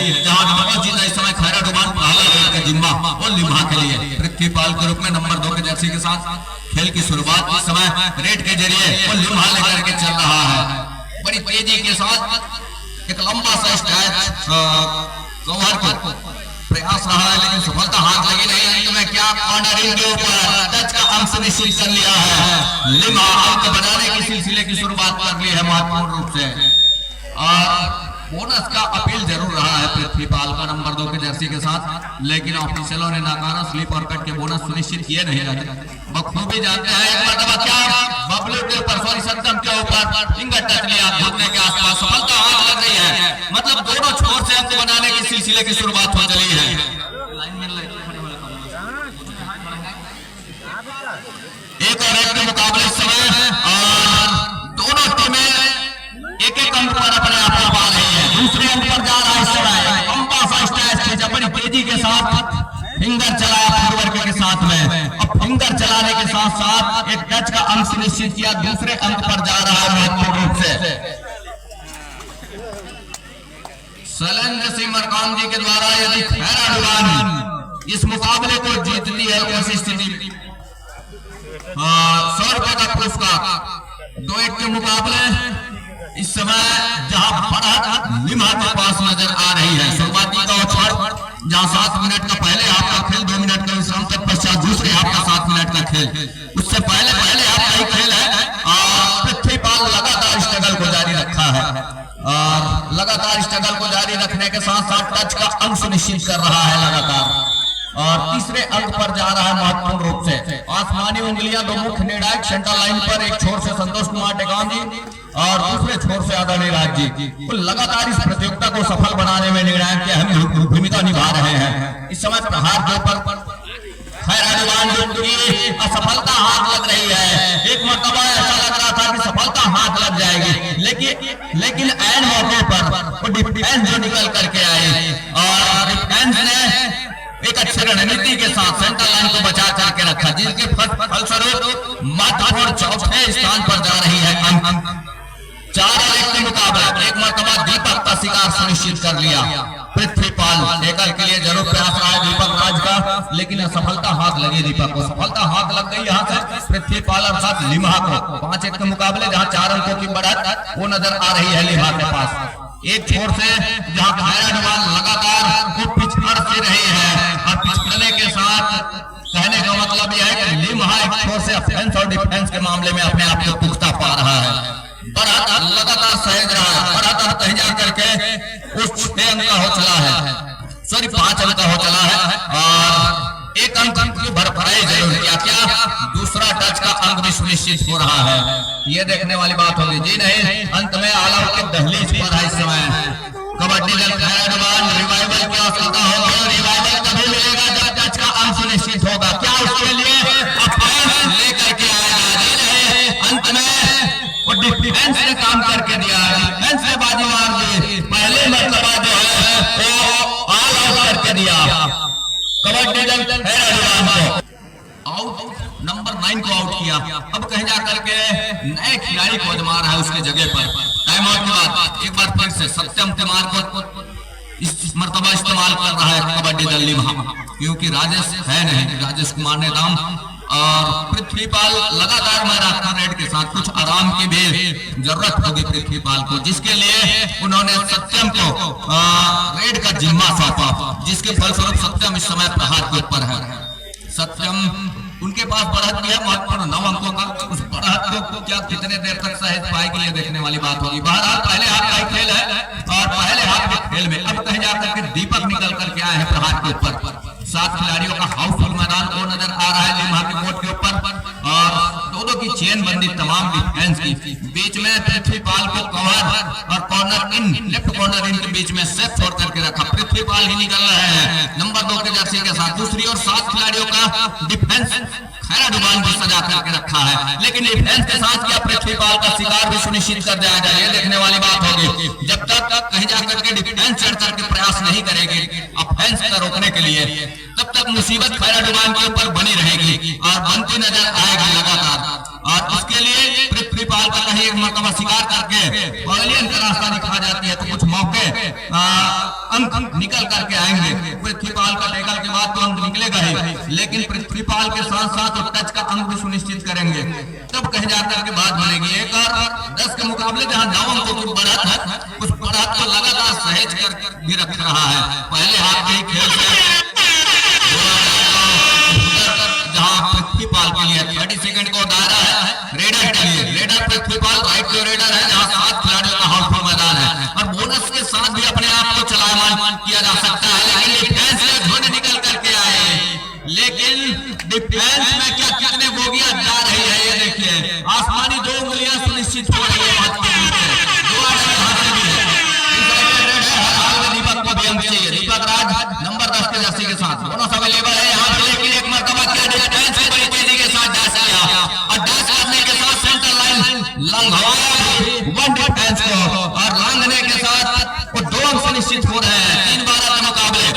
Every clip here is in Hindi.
है, जहां नवाब जीता इस समय खैरा डुबान पहला रेड का जिम्मा वो लिम्हा के लिए पृथ्वीपाल के रूप में नंबर 2 के जर्सी के साथ खेल की शुरुआत इस समय रेड के जरिए वो लिम्हा लेकर के चल रहा है। बड़ी तेजी के साथ एक लंबा सा स्ट्राइक कवर को प्रयास रहा है, लेकिन सफलता हाथ लगी नहीं। अंत में क्या कॉर्नर इन के ऊपर टच का अंश निश्चित कर लिया है। लिम्हा अंक बनाने की सिलसिले की शुरुआत कर ली है महत्वपूर्ण रूप से, और बोनस का अपील जरूर रहा है पृथ्वीपाल का नंबर 2 के जर्सी के साथ, लेकिन ऑफिशियलों ने नाकारा स्लिप और कट के बोनस सुनिश्चित किए नहीं जाते। बखूबी जानते हैं एक मरतबा क्या बबलू के ऊपर सॉरी सत्तम के ऊपर फिंगर टच लिया, घुटने के आसपास सफलता हाथ लग रही है। मतलब दोनों छोर से अंक बनाने की सिलसिले की शुरुआत हो चली है। एक और एक के मुकाबले समय और दोनों टीमें एक एक अंक पर अपने आप को पा रही है। दूसरे अंक पर जा रहा है इस समय लंबा सा स्ट्राइक अपनी तेजी के साथ फिंगर चलाया फॉरवर्ड के साथ में। अब फिंगर चलाने के साथ साथ एक टच का अंक सुनिश्चित किया, दूसरे अंक पर जा रहा है महत्वपूर्ण रूप से। शैलेंद्र सिंह मरकाम जी के द्वारा यदि खैरा डुबान इस मुकाबले को जीतती है उस स्थिति 100 रुपए का पुरस्कार 2-1 के मुकाबले इस समय जहां बढ़त लिम्हा के पास नजर आ रही है। शुरुआती का ओवर जहां 7 मिनट का पहले हाफ का खेल 2 मिनट का विश्राम के पश्चात दूसरे हाफ का 7 मिनट का खेल, उससे पहले हाफ का ही खेल है। और पृथ्वीपाल लगातार स्ट्रगल को जारी रखा है, और लगातार स्ट्रगल को जारी रखने के साथ साथ टच का अंक सुनिश्चित कर रहा है लगातार, और तीसरे अंक पर जा रहा है महत्वपूर्ण रूप से। आसमानी उंगलियां दो मुख्य निर्णायक सेंटर लाइन पर, एक छोर से संतोष कुमार टेकाम जी और दूसरे छोर से आदरणीय राज जी, वो लगातार इस प्रतियोगिता को सफल बनाने में निर्णायक की अहम भूमिका निभा रहे हैं। इस समय प्रहार के ऊपर खैरा डुबान की असफलता हाथ लग रही है। एक मरतबा ऐसा लग रहा था कि सफलता हाथ लग जाएगी, लेकिन ऐन मौके पर वो डिफेंस जो निकल करके आई, और डिफेंस ने एक अच्छी रणनीति के साथ सेंटर लाइन को बचा करके रखा, जिसके फलस्वरूप महत्वपूर्ण चौथे स्थान पर जा रही है अंक। 4-1 के मुकाबला एक मरतबा दीपक का शिकार सुनिश्चित कर लिया पृथ्वीपाल। एकल के लिए जरूर प्रयास रहा है दीपक राज का, लेकिन असफलता हाथ लगी दीपक को। सफलता हाथ लग गई यहाँ से पृथ्वीपाल अर्थात लिम्हा को। 5-1 के मुकाबले जहाँ 4 अंकों की बढ़त वो नजर आ रही है लिम्हा के पास। एक छोर से जहाँ खैरा डुबान लगातार वो पिछड़ से रही है, और पिछड़ने के साथ कहने का मतलब यह है कि लिम्हा एक छोर से ऑफेंस और डिफेंस के मामले में अपने आप को पुख्ता पा रहा है। बढ़त लगातार सहेज रहा है, बढ़त कहीं जा करके उस 6 अंक का हो चला है, सॉरी 5 अंक का हो चला है, और एक अंक की भरपाई जरूर किया। क्या दूसरा टच का अंक भी सुनिश्चित हो रहा है, ये देखने वाली बात होगी। जी नहीं, अंत में आला के दहलीज पर है इस समय कबड्डी दल खैरा डुबान। रिवाइवल की आवश्यकता होगी, रिवाइवल तभी मिलेगा जब टच का अंक सुनिश्चित होगा। क्या उसके लिए लेकर के आएगा? जी नहीं, अंत में डिफेंस ने काम करके दिया, डिफेंस ने बाजी मार दी। पहले मरतबा जो है वो ऑल आउट करके दिया कबड्डी दल खैरा डुबान को। आउट नंबर 9 को आउट किया। अब कहीं जाकर के नए खिलाड़ी को आजमा रहा है उसके जगह पर। टाइम आउट के बाद एक बार फिर से सत्यम तिमार को इस मरतबा इस्तेमाल कर रहा है कबड्डी दल लिम्हा, क्योंकि राजेश है नहीं, राजेश कुमार ने दाम, और पृथ्वीपाल लगातार मैराथन रेड के साथ कुछ आराम की भी जरूरत होगी पृथ्वीपाल को, जिसके लिए उन्होंने सत्यम को रेड का जिम्मा सौंपा, जिसके फलस्वरूप सत्यम इस समय प्रहार के ऊपर है। सत्यम उनके पास बढ़त भी है महत्वपूर्ण 9 अंकों का। उस बढ़त को क्या कितने देर तक सहेज पाएगी ये देखने वाली बात होगी। बहरहाल पहले हाथ का खेल है, और पहले हाथ के खेल में अब कहीं जाकर के दीपक निकल करके आए हैं प्रहार के ऊपर। 7 खिलाड़ियों का हाउसफुल मैदान वो नजर आ रहा है लिम्हा के कोर्ट के ऊपर, और दोनों की चेन बंदी तमाम डिफेंस की। बीच में पृथ्वीपाल को कवर और कॉर्नर इन, लेफ्ट कॉर्नर इन के बीच में सेट छोड़ करके रखा। पृथ्वीपाल ही निकल रहे हैं नंबर 2 के जर्सी के साथ। दूसरी ओर 7 खिलाड़ियों का डिफेंस खैरा डुबान भी सजा करके रखा है, लेकिन डिफेंस के साथ क्या पृथ्वीपाल का शिकार भी सुनिश्चित कर दिया जाए, ये देखने वाली बात होगी। जब तक कहीं जाकर के डिफेंस चढ़ करके प्रयास नहीं करेगी ऑफेंस को रोकने के लिए, तब तक मुसीबत खैरा डुबान के ऊपर बनी रहेगी और बनती नजर आएगी लगातार। और इसके लिए पृथ्वीपाल का कहीं एक मरतबा शिकार करके पवेलियन का रास्ता दिखा जाती है, तो कुछ मौके अंक निकल करके आएंगे। पृथ्वीपाल का टैकल के बाद तो अंक निकलेगा ही, लेकिन पृथ्वीपाल के साथ साथ टच का अंक भी सुनिश्चित करेंगे, तब कहीं जाकर के बात बनेगी। 1 और 10 के मुकाबले जहां 9 अंकों की बढ़त है, उस बढ़त को लगातार सहेज कर भी रख रहा है। पहले हाथ के खेल से जहां पृथ्वीपाल के लिए 30 सेकंड को दायरा है रेडर के लिए। रेडर पृथ्वीपाल राइट जो रेडर है, जहां 7 खिलाड़ियों का हाउसफुल मैदान है और बोनस के साथ भी अपने आप को चलायमान किया जा सकता है। लेकिन डिफेंस में धोने निकल करके आए, लेकिन डिफेंस में क्या कितने बोगियां जा रही है ये देखिए। आसमानी 2 उंगलियां सुनिश्चित हो रही है दीपक को भी अंक चाहिए। दीपक राज नंबर 10 के जर्सी के साथ बोनस अवेलेबल है यहाँ पे, लेकिन एक मरतबा क्या डिफेंस से बड़ी तेजी के साथ डैश किया और डैश करने के साथ सेंटर लाइन लंघवाया भी 1 डिफेंस को, और लांघने के साथ वो 2 अंक सुनिश्चित हो रहे हैं। 3-12 के मुकाबले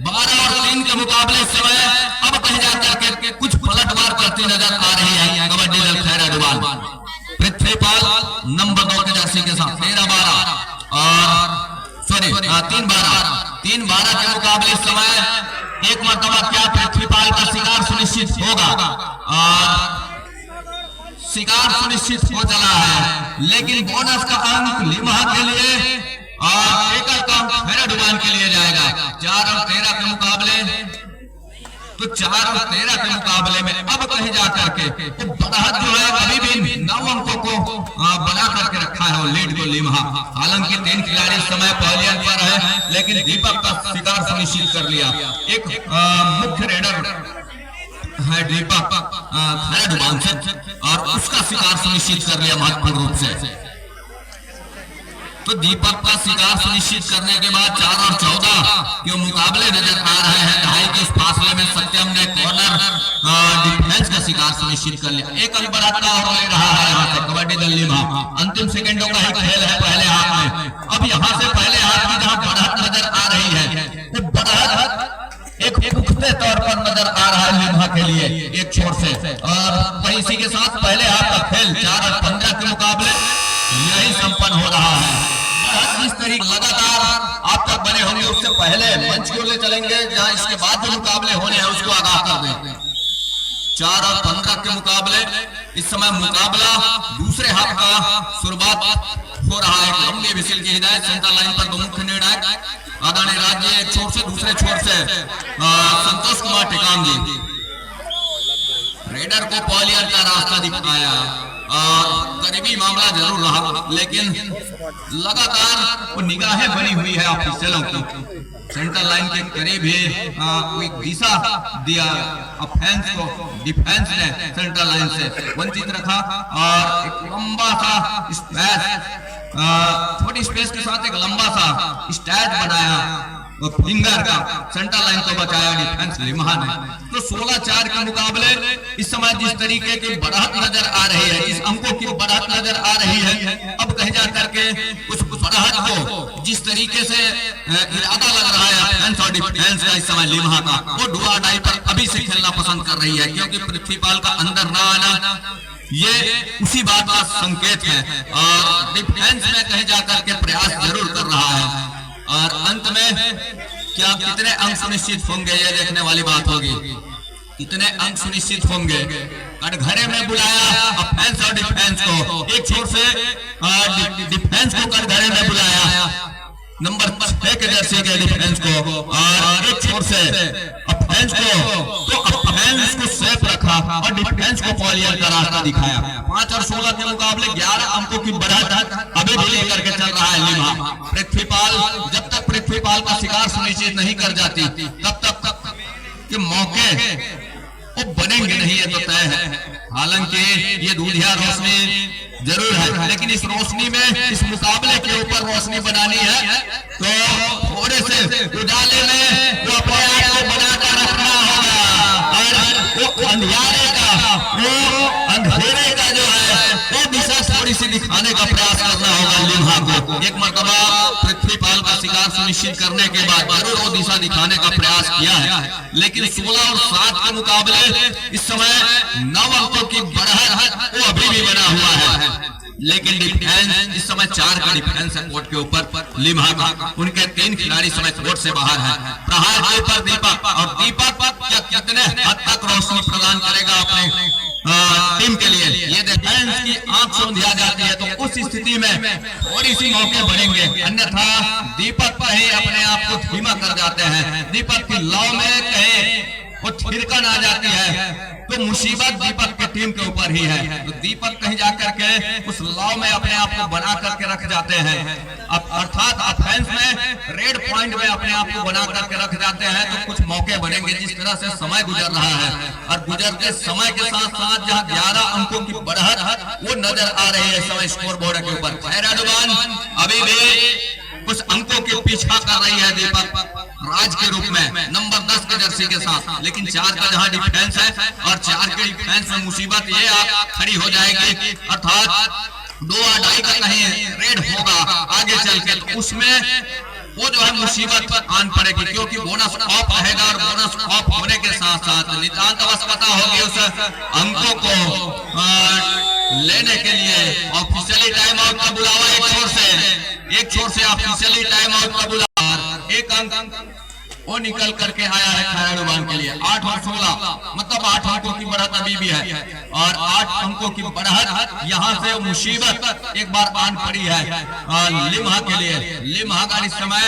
12 और 3 के मुकाबले इस समय अब कहीं जाकर के कुछ पलटवार करती नजर आ रही है कबड्डी दल खैराडुबान। पृथ्वीपाल नंबर 2 के जर्सी के साथ 13-12 और 3-12 के मुकाबले इस समय एक मरतबा क्या पृथ्वीपाल का शिकार सुनिश्चित होगा, और शिकार सुनिश्चित हो चला है। लेकिन बोनस का अंक लिम्हा के लिए और एकल का अंक खैराडुबान के लिए जाएगा। 4 और 13 के मुकाबले, तो 4 और 13 के मुकाबले में अब कहीं जाकर के तो बढ़त जो है अभी भी 9 अंकों को बना करके रखा है और लीड को लिम्हा। हालांकि 3 खिलाड़ी इस समय पहले पर है, लेकिन दीपक का शिकार सुनिश्चित कर लिया। एक मुख्य रेडर है दीपक खैराडुबान से, और उसका शिकार सुनिश्चित कर लिया महत्वपूर्ण रूप से। तो दीपक का शिकार सुनिश्चित करने के बाद 4 और 14 के मुकाबले नजर आ रहे हैं। ढाई के इस फासले में सत्यम ने कॉर्नर डिफेंस का शिकार सुनिश्चित कर लिया। एक अंक बढ़ाता और ले रहा है यहाँ से कबड्डी दल लिम्हा। अंतिम सेकंडों का ही खेल है पहले हाथ में। अब यहाँ से पहले हाथ में जहाँ बढ़त नजर आ रही है, वो बढ़त एक पुख्ते तौर पर नजर आ रहा है लिम्हा के लिए एक छोर से, और वही इसी के साथ पहले हाथ का खेल 4 और 15 के मुकाबले यही संपन्न हो रहा है। इस तरीके लगातार आप तक बने होंगे, उससे पहले मंच की ओर ले चलेंगे जहां इसके बाद जो मुकाबले होने हैं उसको आगाह कर दें। 4 और 15 के मुकाबले इस समय मुकाबला दूसरे हाफ का शुरुआत हो रहा है। एक लंबी विसिल की हिदायत सेंटर लाइन पर 2 मुख्य निर्णायक आदाने राज्य एक छोर से दूसरे छोर से संतोष कुमार टिकाम जी रेडर को पॉलियर का रास्ता दिखाया और करीबी मामला जरूर रहा, लेकिन लगातार वो निगाहें बनी हुई है ऑफिशियलों की। सेंटर लाइन के करीब ही एक दिशा दिया ऑफेंस को, डिफेंस ने सेंटर लाइन से वंचित रखा और एक लंबा सा स्पेस, छोटी स्पेस के साथ एक लंबा सा स्टैच बनाया फिंगर का, सेंटर लाइन को बचाया डिफेंस लिम्हा ने। तो 16-4 के मुकाबले इस समय जिस तरीके की बढ़त नजर आ रही है, जिस अंकों की बढ़त नजर आ रही है, अब कहीं जा करके उस बढ़त को जिस तरीके से इरादा लग रहा है डिफेंस और डिफेंस का इस समय लिम्हा का, वो डुआ डाई पर अभी से खेलना पसंद कर रही है, क्योंकि पृथ्वीपाल का अंदर ना आना ये उसी बात का संकेत है और डिफेंस में कहीं जाकर के प्रयास जरूर कर रहा है। और अंत में क्या कितने अंक सुनिश्चित होंगे ये देखने वाली बात होगी। कितने अंक सुनिश्चित होंगे। कटघरे में बुलाया ऑफेंस और डिफेंस को, एक छोर से डिफेंस को कटघरे में बुलाया नंबर 6 के जर्सी के डिफेंस को, और एक छोर से ऑफेंस को, तो ऑफेंस को सेफ रखा और डिफेंस को पॉलियर का रास्ता दिखाया। 5 और 16 के मुकाबले 11 अंकों की बढ़त अभी भी लेकर के चल रहा है लिम्हा। पृथ्वीपाल जब तक पृथ्वीपाल का शिकार सुनिश्चित नहीं कर जाती तब तक के मौके वो बनेंगे नहीं, ये तो तय है। हालांकि ये दूधिया रोशनी जरूर है, लेकिन इस रोशनी में इस मुकाबले के ऊपर रोशनी बनानी है तो थोड़े से उजाले में वो अपने आप को बनाकर रखना होगा और वो अंधेरे का जो है वो दिशा थोड़ी सी दिखाने का प्रयास करना होगा लिम्हा को। एक मरतबा पृथ्वीपाल का शिकार सुनिश्चित करने के बाद जरूर वो दिशा दिखाने का प्रयास किया है, लेकिन 16 और 7 के मुकाबले इस समय 9 अंकों की बढ़त वो अभी भी बना हुआ है। लेकिन डिफेंस इस समय 4 का डिफेंस है कोर्ट के ऊपर लिम्हा का। उनके 3 खिलाड़ी समय कोर्ट से बाहर है। प्रहार के ऊपर दीपक, और दीपक क्या कितने हद तक रोशनी प्रदान करेगा अपने टीम के लिए। ये डिफेंस की आंख से उंधिया जाती है, तो उस स्थिति में थोड़ी सी मौके बढ़ेंगे, अन्यथा दीपक कहीं अपने आप को धीमा कर जाते हैं। दीपक की लौ में कहीं वो थिरकन आ जाती है तो मुसीबत दीपक के टीम के ऊपर ही है। तो दीपक कहीं जाकर के उस लॉ में अपने आप को बना करके रख जाते हैं, अर्थात ऑफेंस में रेड पॉइंट में अपने आप को बना करके रख जाते हैं। तो कुछ मौके बनेंगे। जिस तरह से समय गुजर रहा है और गुजरते समय के साथ साथ जहां 11 अंकों की बढ़त वो नजर आ रही है समय स्कोर बोर्ड के ऊपर। खैराडुबान अभी भी कुछ अंकों के पीछा कर रही है दीपक राज के रूप में नंबर 10 के जर्सी के साथ, लेकिन 4 का जहां डिफेंस है और 4 के डिफेंस में मुसीबत ये खड़ी हो जाएगी, अर्थात 2 2.5 का कहीं रेड होगा आगे चल के, तो उसमें वो जो है मुसीबत आन पड़ेगी, क्योंकि बोनस ऑफ रहेगा और बोनस ऑफ होने के साथ साथ नितांत आवश्यकता होगी उस अंकों को लेने के लिए। ऑफिशियली टाइम आउट का बुलावा एक छोर से ऑफिशियली टाइम आउट का बुलावा, एक अंक वो निकल करके आया है खैराडुबान के लिए। 8 और 16 मतलब 8 अंकों की बढ़त अभी भी है, और 8 अंकों की बढ़त यहाँ से मुसीबत एक बार आन पड़ी है लिम्हा के लिए। लिम्हा का इस समय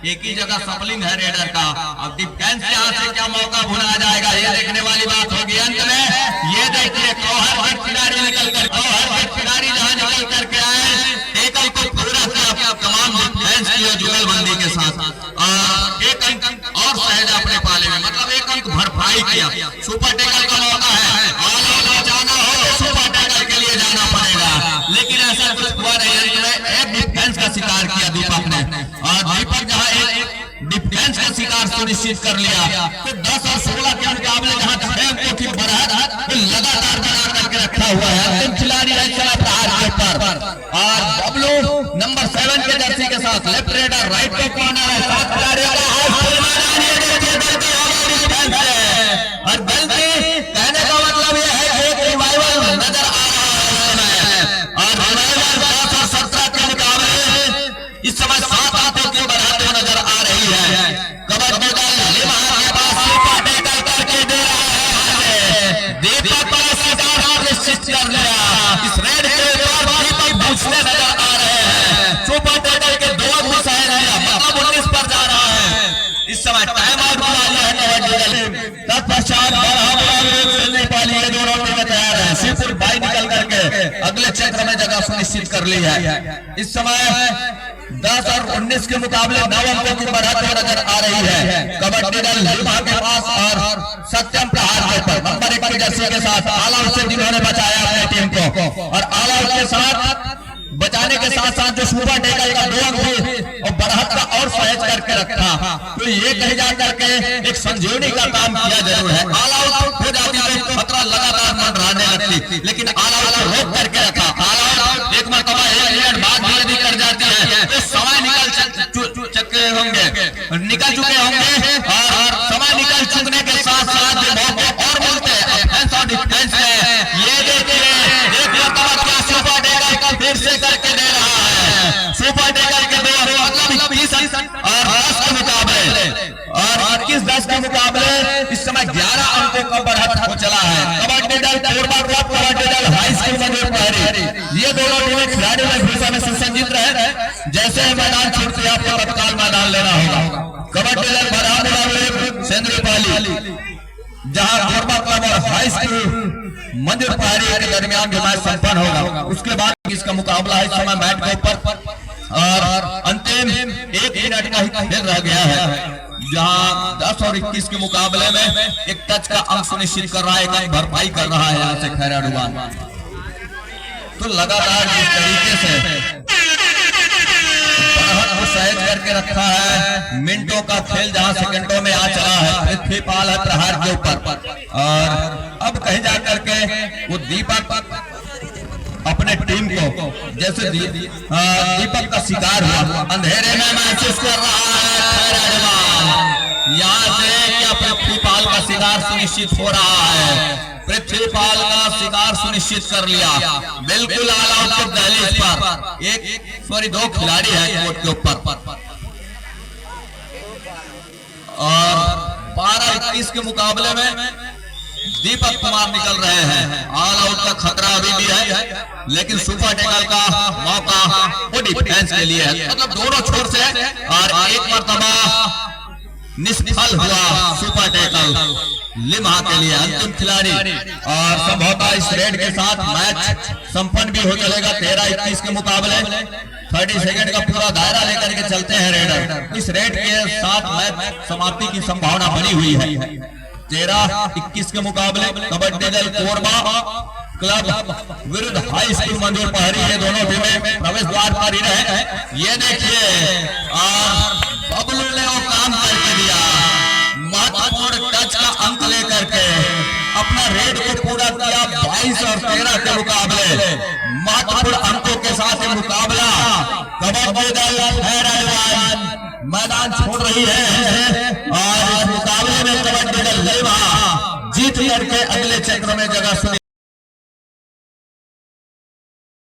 एक ही जगह सफलिंग है रेडर का। अब डिफेंस यहाँ से क्या मौका भुना जाएगा, ये देखने वाली बात होगी। अंत में ये देखिए खिलाड़ी निकल कर खिलाड़ी जहाँ निकल करके आए, एक अंक पूरा तमाम डिफेंस की जुगलबंदी के साथ एक अंक और सहज अपने पाले में, मतलब एक अंक भरपाई किया। सुपर टैकल का मौका है, जाना हो तो सुपर टैकल के लिए जाना पड़ेगा, लेकिन ऐसा कुछ हुआ नहीं। एक डिफेंस का शिकार किया दीपक ने, और दीपक जहां एक डिफेंस का शिकार सुनिश्चित कर लिया, तो 10 और 16 के मुकाबले जहां 6 अंकों की बढ़त लगातार बना करके रखा हुआ है। अंतिम खिलाड़ी है चला प्रहार के ऊपर, और डब्लू नंबर 7 के जर्सी के साथ लेफ्ट रेडर राइट पे कॉर्नर है। 7 खिलाड़ियों का और गलती कहने का मतलब यह है कि एक रिवाइवल नजर आ रहा है, और रिवाइवल 10 और 17 के मुकाबले इस समय 7 अंकों की बढ़ाते नजर आ रही है। कबड्डी दल लिम्हा के पास सुपर टैकल करके दे रहा है, दीपक का शिकार निश्चित कर लिया। इस रेड के ऊपर दीपक बूझते नजर आ रहे हैं। सुपर टैकल के 2 अंक सह लिया, मतलब 19 पर जा रहा है। इस समय टाइम आउट बुला लिया है कबड्डी दल। तत्पश्चात ये दोनों टीमें तैयार है। शिवपुर भाई निकल करके अगले क्षेत्र में जगह सुनिश्चित कर ली है। इस समय 10 और 19 के मुकाबले 9 अंकों की बढ़त नजर आ रही है। कबड्डी दल लिम्हा के पास और सत्यम प्रहार के ऊपर नंबर 1 की जर्सी के साथ ऑल आउट से जिन्होंने बचाया अपनी टीम को, और ऑल आउट के साथ बचाने के साथ साथ जो सुपर टैकल का 2 अंक भी और बढ़त का और सहज करके रखा, तो ये कहीं जा करके एक संजीवनी का काम किया जरूर है। ऑल आउट हो जाती तो खतरा लगातार मंडराने लगती, लेकिन ऑल आउट रोक करके रखा। ऑल आउट एक मरतबा 1 मिनट बाद भी यदि कर जाती है तो समय निकल चुके होंगे, और समय निकल चुकने के साथ साथ जो मौके और मिलते हैं ऑफेंस और डिफेंस में, ये देखिए एक मरतबा क्या सुपर टैकल का फिर से करके दे रहा है। सुपर टैकल के 2 मतलब 20 और 10 के मुकाबले, और 21-10 के मुकाबले इस समय 11 अंकों का बढ़त हो चला है। कबड्डी दल कोरबा क्लब, कबड्डी दल हाई स्कूल मंदिर पहरी, ये दोनों टीमें खिलाड़ी वेशभूषा में सुसज्जित रहे। जैसे मैदान छूटते आपको तत्काल मैदान लेना होगा। कबड्डी दल बराबर सेंद्रीपाली, जहां कोरबा क्लब और हाई स्कूल मंदिर पहाड़ी के दरमियान जो मैच संपन्न होगा, उसके बाद इसका मुकाबला है इस समय मैट के ऊपर, और अंतिम 1 मिनट का ही खेल रह गया है, जहां 10 और 21 के मुकाबले में एक टच का अंक सुनिश्चित कर रहा है, एक भरपाई कर रहा है यहाँ से खैराडुबान। तो लगातार जिस तरीके से सहज करके रखा है, मिनटों का खेल जहां सेकंडों में आ चला है, पृथ्वीपाल है प्रहार के ऊपर, और अब कहीं जाकर के वो दीपक अपने टीम को जैसे दीपक का शिकार हुआ अंधेरे में महसूस कर रहा है। यहाँ से क्या पृथ्वीपाल का शिकार सुनिश्चित हो रहा है, पृथ्वीपाल का शिकार सुनिश्चित कर लिया। बिल्कुल ऑल आउट के दहलीज पर दो खिलाड़ी हैं कोर्ट के ऊपर। और 12-21 के मुकाबले में दीपक कुमार निकल रहे हैं। ऑल आउट का खतरा अभी भी है, लेकिन सुपर टैकल का मौका वो डिफेंस के लिए है। मतलब दोनों छोर से और एक मर्तबा निष्फल हुआ सुपर टैकल लिम्हा के लिए अंतिम खिलाड़ी। और संभवतः इस रेड के साथ मैच संपन्न भी हो चलेगा। 13-21 के मुकाबले 30 सेकंड का पूरा दायरा लेकर के चलते हैं रेडर। इस रेड के साथ मैच समाप्ति की संभावना बनी हुई है। 13-21 के मुकाबले कबड्डी दल कोरबा क्लब विरुद्ध हाई स्कूल मंजूर पहरी, ये दोनों टीमें प्रवेश द्वार पर ही रहे। ये देखिए बबलू ने वो काम करके दिया, महत्वपूर्ण टच का अंक लेकर के अपना रेड को पूरा किया। 22 और 13 के मुकाबले महत्वपूर्ण अंकों के साथ ये मुकाबला कबड्डी दल मैदान छोड़ रही है। और इस मुकाबले में कबड्डी दल लिम्हा जीत करके अगले चक्र में जगह